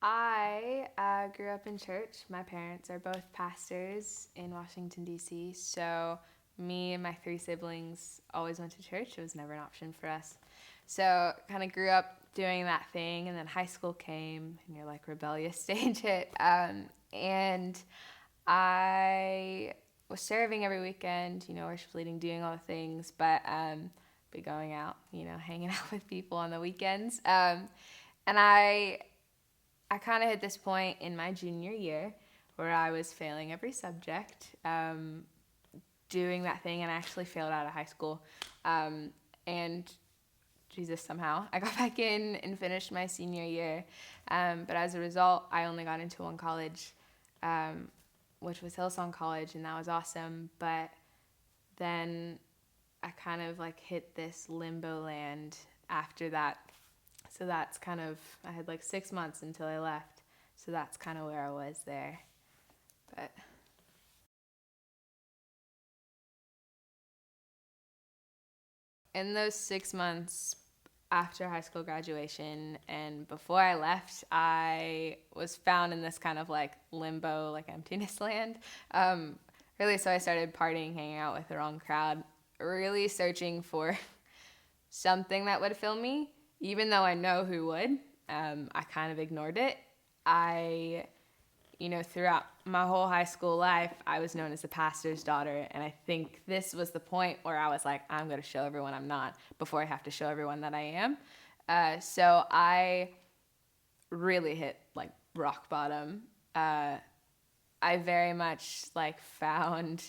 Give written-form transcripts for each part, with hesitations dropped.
I grew up in church. My parents are both pastors in Washington, D.C., so me and my three siblings always went to church. It was never an option for us. So kind of grew up doing that thing, and then high school came, and your like rebellious stage hit. And I was serving every weekend, worship leading, doing all the things, but be going out, hanging out with people on the weekends. And I kind of hit this point in my junior year where I was failing every subject, doing that thing, and I actually failed out of high school. And Jesus, somehow I got back in and finished my senior year. But as a result, I only got into one college, which was Hillsong College, and that was awesome. But then I kind of like hit this limbo land after that. So that's kind of, I had like 6 months until I left. So that's kind of where I was there. But in those 6 months after high school graduation and before I left, I was found in this kind of like limbo, like emptiness land. Really, so I started partying, hanging out with the wrong crowd, really searching for something that would fill me, even though I know who would. I kind of ignored it. I, throughout my whole high school life, I was known as the pastor's daughter, and I think this was the point where I was like, I'm going to show everyone I'm not before I have to show everyone that I am. So I really hit like rock bottom. I very much like found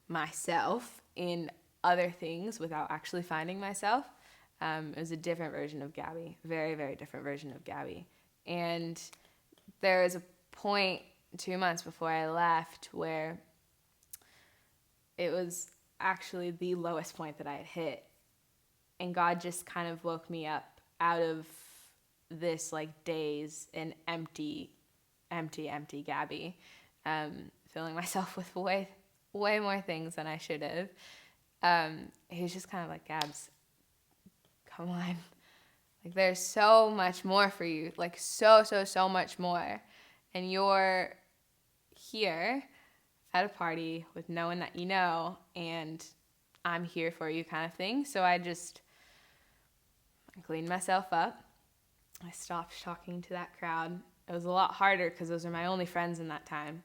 myself in other things without actually finding myself. It was a different version of Gabby, very, very different version of Gabby. And there was a point 2 months before I left where it was actually the lowest point that I had hit. And God just kind of woke me up out of this like daze and empty Gabby, filling myself with way more things than I should have. He was just kind of like, Gabs, come on. Like, there's so much more for you. Like, so much more. And you're here at a party with no one that you know, and I'm here for you kind of thing. So I cleaned myself up. I stopped talking to that crowd. It was a lot harder because those are my only friends in that time.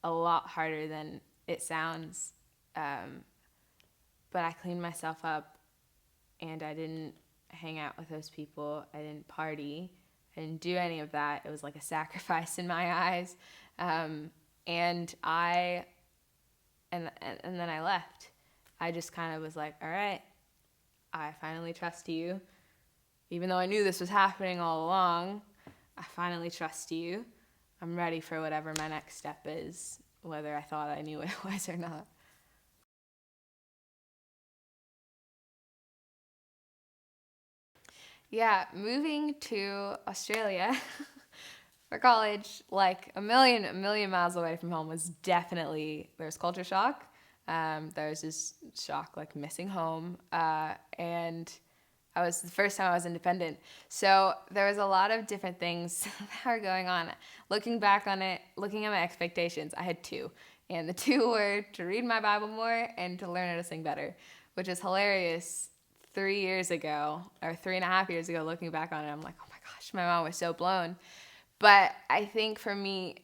A lot harder than it sounds. But I cleaned myself up, and I didn't hang out with those people. I didn't party. I didn't do any of that. It was like a sacrifice in my eyes. And then I left. I just kind of was like, all right, I finally trust you. Even though I knew this was happening all along, I finally trust you. I'm ready for whatever my next step is, whether I thought I knew what it was or not. Yeah, moving to Australia for college, like a million miles away from home, was definitely, there's culture shock. There's this shock, like missing home. And I was the first time I was independent. So there was a lot of different things that were going on. Looking back on it, looking at my expectations, I had two. And the two were to read my Bible more and to learn how to sing better, which is hilarious. 3 years ago, or 3.5 years ago, looking back on it, I'm like, oh my gosh, my mom was so blown. But I think for me,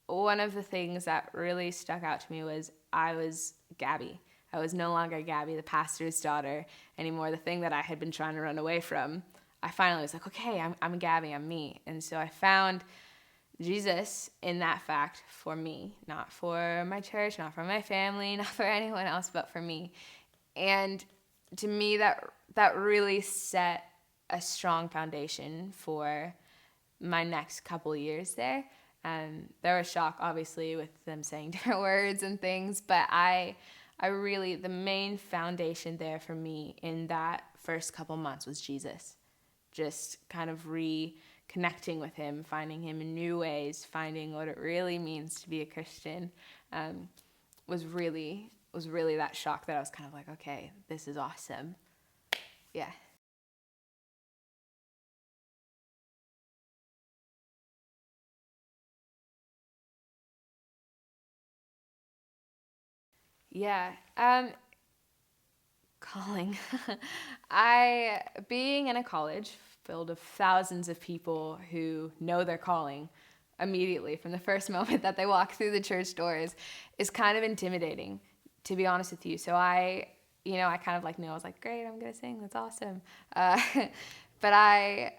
one of the things that really stuck out to me was I was Gabby. I was no longer Gabby, the pastor's daughter, anymore, the thing that I had been trying to run away from. I finally was like, okay, I'm Gabby, I'm me. And so I found Jesus in that fact for me, not for my church, not for my family, not for anyone else, but for me. And to me, that really set a strong foundation for my next couple years there. There was shock, obviously, with them saying different words and things, but I really, the main foundation there for me in that first couple months was Jesus. Just kind of reconnecting with him, finding him in new ways, finding what it really means to be a Christian, was really that shock that I was kind of like, okay, this is awesome. Yeah. Yeah. Calling. Being in a college filled with thousands of people who know their calling immediately from the first moment that they walk through the church doors is kind of intimidating, to be honest with you. So I kind of like knew, I was like, great, I'm going to sing. That's awesome. Uh, but I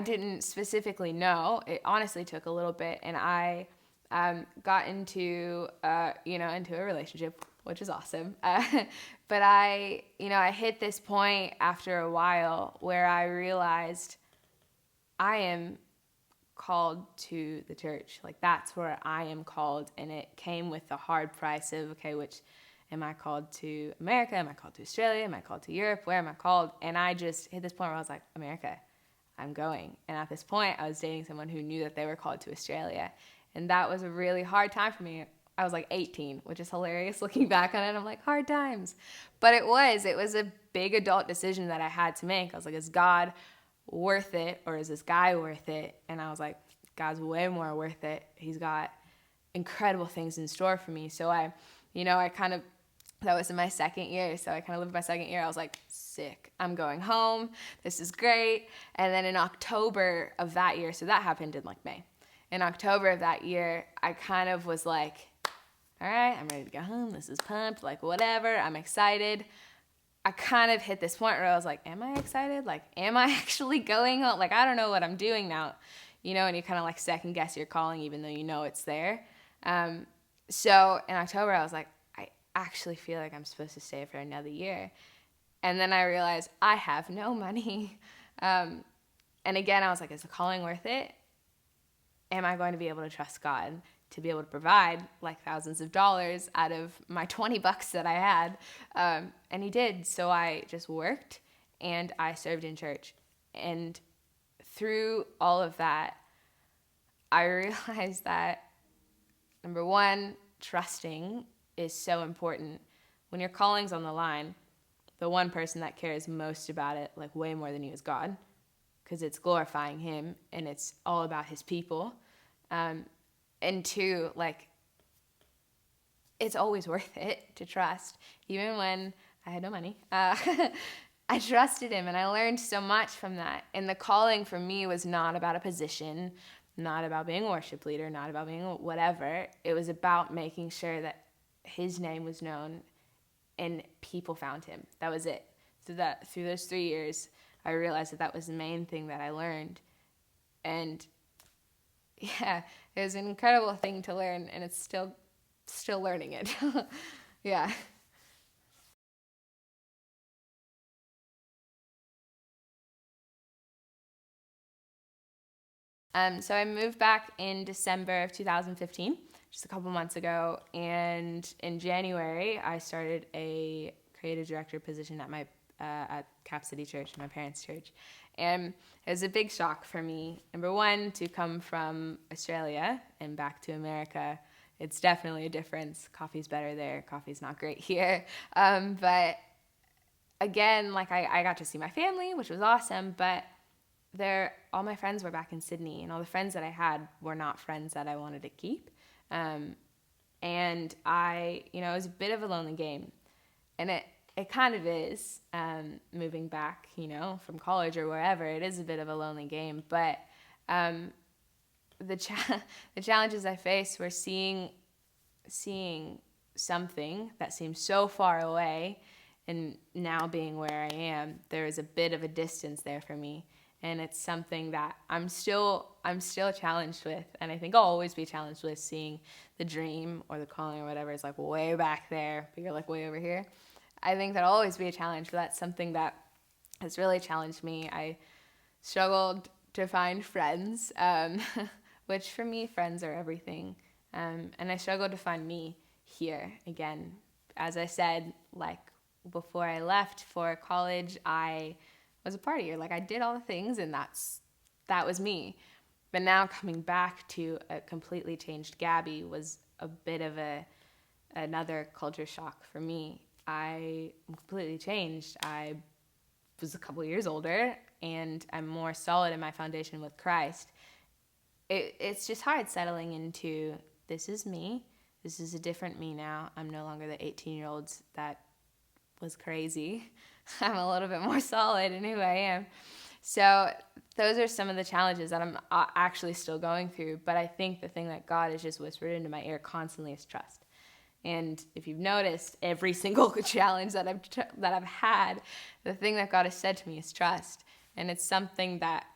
didn't specifically know. It honestly took a little bit, and I got into into a relationship, which is awesome. But I hit this point after a while where I realized I am called to the church. Like, that's where I am called, and it came with the hard price of, okay, which am I called to? America? Am I called to Australia? Am I called to Europe? Where am I called? And I just hit this point where I was like, America, I'm going. And at this point, I was dating someone who knew that they were called to Australia, and that was a really hard time for me. I was like 18, which is hilarious looking back on it. I'm like, hard times. But it was a big adult decision that I had to make. I was like, is God worth it, or is this guy worth it? And I was like, God's way more worth it. He's got incredible things in store for me. So I kind of, that was in my second year. So I kind of lived my second year. I was like, sick. I'm going home. This is great. And then in October of that year, so that happened in like May. In October of that year, I kind of was like, all right, I'm ready to go home. This is pumped. Like, whatever. I'm excited. I kind of hit this point where I was like, am I excited? Like, am I actually going home? Like, I don't know what I'm doing now, and you kind of like second guess your calling even though you know it's there. So in October, I was like, I actually feel like I'm supposed to stay for another year. And then I realized I have no money. And again, I was like, is the calling worth it? Am I going to be able to trust God to be able to provide like thousands of dollars out of my $20 that I had? And he did. So I just worked and I served in church. And through all of that, I realized that, number one, trusting is so important. When your calling's on the line, the one person that cares most about it, like way more than you, is God, because it's glorifying him and it's all about his people. And two, like, it's always worth it to trust. Even when I had no money, I trusted him, and I learned so much from that. And the calling for me was not about a position, not about being a worship leader, not about being whatever. It was about making sure that his name was known and people found him. That was it. Through those 3 years, I realized that was the main thing that I learned. And yeah, it was an incredible thing to learn, and it's still learning it. Yeah. So I moved back in December of 2015, just a couple months ago, and in January I started a creative director position at Cap City Church, my parents' church, and it was a big shock for me. Number one, to come from Australia and back to America. It's definitely a difference. Coffee's better there. Coffee's not great here. But again, like I got to see my family, which was awesome, but all my friends were back in Sydney, and all the friends that I had were not friends that I wanted to keep. And it was a bit of a lonely game, and it kind of is, moving back, from college or wherever. It is a bit of a lonely game, but the challenges I faced were seeing something that seemed so far away, and now being where I am, there is a bit of a distance there for me. And it's something that I'm still challenged with, and I think I'll always be challenged with, seeing the dream or the calling or whatever is like way back there, but you're like way over here. I think that'll always be a challenge, but that's something that has really challenged me. I struggled to find friends, which for me, friends are everything. And I struggled to find me here again. As I said, like before I left for college, I was a partier. Like, I did all the things, and that was me. But now coming back to a completely changed Gabby was a bit of another culture shock for me. I am completely changed. I was a couple years older, and I'm more solid in my foundation with Christ. It's just hard settling into, this is me. This is a different me now. I'm no longer the 18-year-old that was crazy. I'm a little bit more solid in who I am. So those are some of the challenges that I'm actually still going through. But I think the thing that God has just whispered into my ear constantly is trust. And if you've noticed, every single challenge that I've had, the thing that God has said to me is trust. And it's something that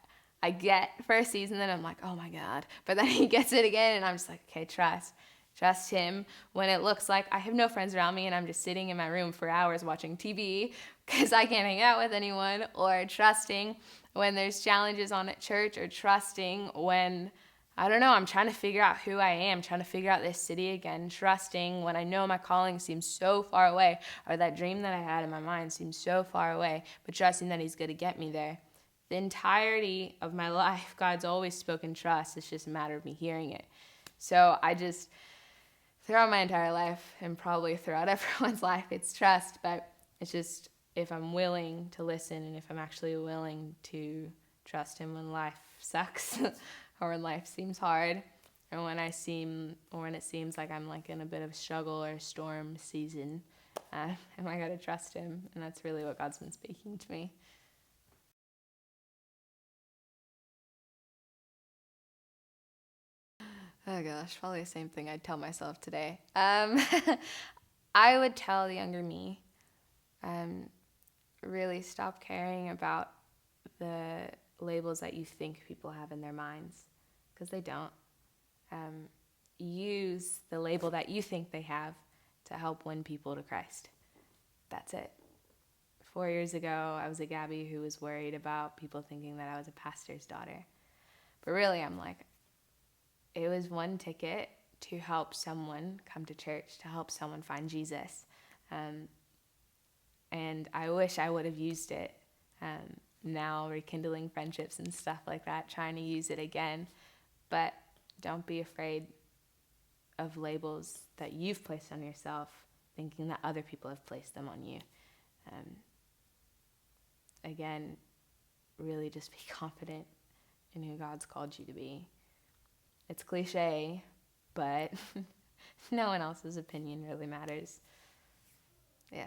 I get for a season, then I'm like, oh my God. But then he gets it again, and I'm just like, okay, trust. Trust him when it looks like I have no friends around me and I'm just sitting in my room for hours watching TV because I can't hang out with anyone, or trusting when there's challenges on at church, or trusting when, I don't know, I'm trying to figure out who I am, trying to figure out this city again, trusting when I know my calling seems so far away, or that dream that I had in my mind seems so far away, but trusting that he's going to get me there. The entirety of my life, God's always spoken trust. It's just a matter of me hearing it. So I just, throughout my entire life, and probably throughout everyone's life, it's trust, but it's just if I'm willing to listen, and if I'm actually willing to trust him when life sucks or when life seems hard, or when it seems like I'm like in a bit of a struggle or storm season, am I going to trust him? And that's really what God's been speaking to me. Oh gosh, probably the same thing I'd tell myself today. I would tell the younger me, really stop caring about the labels that you think people have in their minds, because they don't. Use the label that you think they have to help win people to Christ. That's it. 4 years ago, I was a Gabby who was worried about people thinking that I was a pastor's daughter. But really, I'm like, it was one ticket to help someone come to church, to help someone find Jesus. And I wish I would have used it. Now rekindling friendships and stuff like that, trying to use it again. But don't be afraid of labels that you've placed on yourself, thinking that other people have placed them on you. Again, really just be confident in who God's called you to be. It's cliche, but no one else's opinion really matters. Yeah.